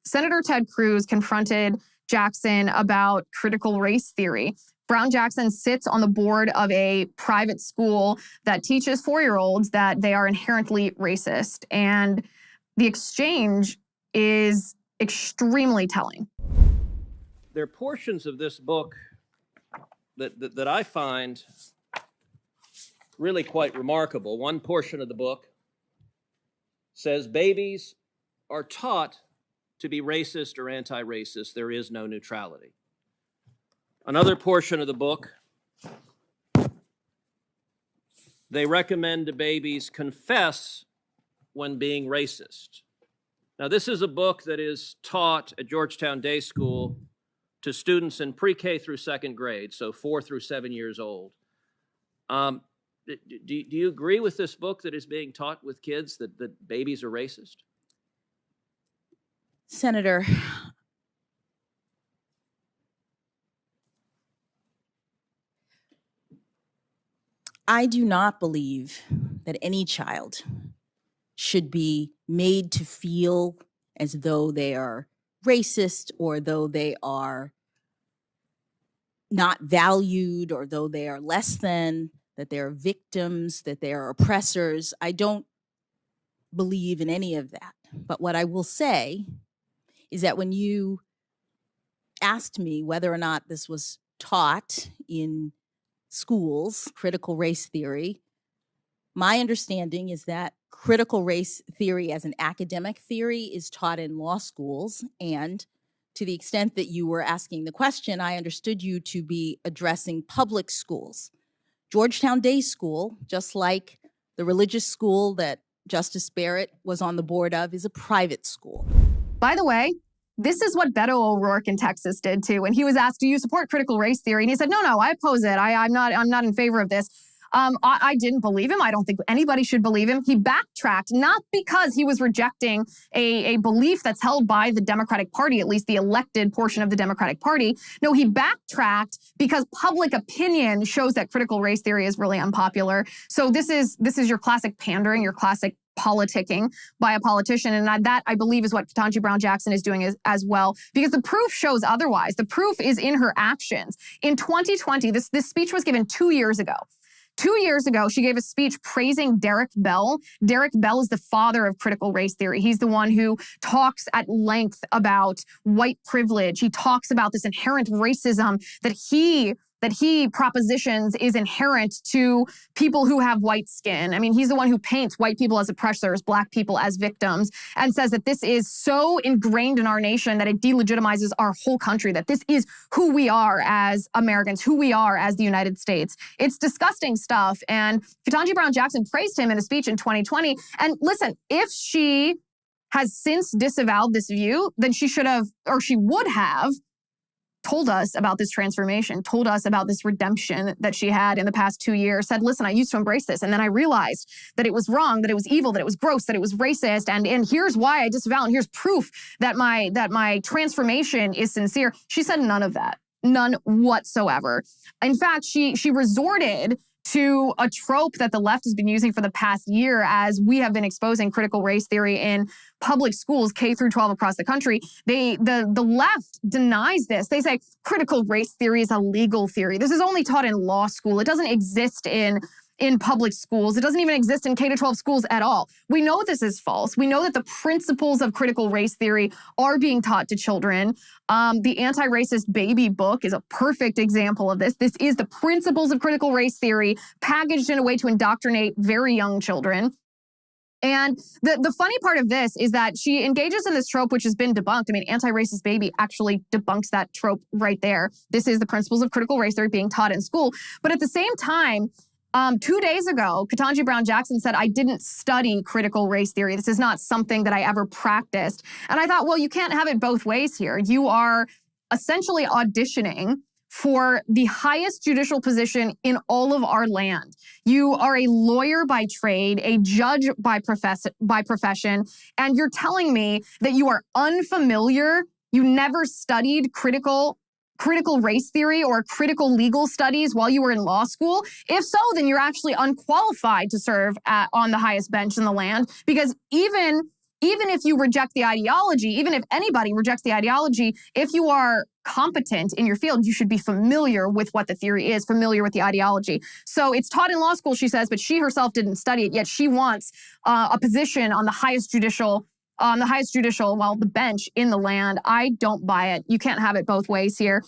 Senator Ted Cruz confronted Jackson about critical race theory. Brown Jackson sits on the board of a private school that teaches 4-year-olds that they are inherently racist. And the exchange is extremely telling. There are portions of this book that I find really quite remarkable. One portion of the book says babies are taught to be racist or anti-racist. There is no neutrality. Another portion of the book, they recommend to babies confess when being racist. Now, this is a book that is taught at Georgetown Day School to students in pre-K through second grade, so 4 through 7 years old. Do you agree with this book that is being taught with kids that babies are racist? Senator, I do not believe that any child should be made to feel as though they are racist or though they are not valued or though they are less than, that they are victims, that they are oppressors. I don't believe in any of that. But what I will say is that when you asked me whether or not this was taught in schools, critical race theory, my understanding is that critical race theory as an academic theory is taught in law schools. And to the extent that you were asking the question, I understood you to be addressing public schools. Georgetown Day School, just like the religious school that Justice Barrett was on the board of, is a private school. By the way, this is what Beto O'Rourke in Texas did too. When he was asked, do you support critical race theory? And he said, no, I oppose it. I'm not in favor of this. I didn't believe him. I don't think anybody should believe him. He backtracked, not because he was rejecting a belief that's held by the Democratic Party, at least the elected portion of the Democratic Party. No, he backtracked because public opinion shows that critical race theory is really unpopular. So this is your classic pandering, your classic politicking by a politician. And that, I believe, is what Ketanji Brown Jackson is doing as well, because the proof shows otherwise. The proof is in her actions. In 2020, this speech was given 2 years ago. 2 years ago, she gave a speech praising Derek Bell. Derek Bell is the father of critical race theory. He's the one who talks at length about white privilege. He talks about this inherent racism that he propositions is inherent to people who have white skin. I mean, he's the one who paints white people as oppressors, black people as victims, and says that this is so ingrained in our nation that it delegitimizes our whole country, that this is who we are as Americans, who we are as the United States. It's disgusting stuff. And Ketanji Brown Jackson praised him in a speech in 2020. And listen, if she has since disavowed this view, then she should have, or she would have, told us about this transformation, told us about this redemption that she had in the past 2 years, said, listen, I used to embrace this. And then I realized that it was wrong, that it was evil, that it was gross, that it was racist. And here's why I disavow. And here's proof that my transformation is sincere. She said none of that, none whatsoever. In fact, she resorted to a trope that the left has been using for the past year as we have been exposing critical race theory in public schools, K through 12 across the country. The left denies this. They say critical race theory is a legal theory. This is only taught in law school. It doesn't exist in public schools. It doesn't even exist in K to 12 schools at all. We know this is false. We know that the principles of critical race theory are being taught to children. The Anti-Racist Baby book is a perfect example of this. This is the principles of critical race theory packaged in a way to indoctrinate very young children. And the funny part of this is that she engages in this trope, which has been debunked. I mean, Anti-Racist Baby actually debunks that trope right there. This is the principles of critical race theory being taught in school. But at the same time, 2 days ago, Ketanji Brown Jackson said, I didn't study critical race theory. This is not something that I ever practiced. And I thought, well, you can't have it both ways here. You are essentially auditioning for the highest judicial position in all of our land. You are a lawyer by trade, a judge by profession, and you're telling me that you are unfamiliar, you never studied critical race theory or critical legal studies while you were in law school? If so, then you're actually unqualified to serve on the highest bench in the land, because even even if you reject the ideology, even if anybody rejects the ideology, if you are competent in your field, you should be familiar with what the theory is, familiar with the ideology. So it's taught in law school, she says, but she herself didn't study it, yet she wants a position on the highest judicial, the bench in the land. I don't buy it. You can't have it both ways here.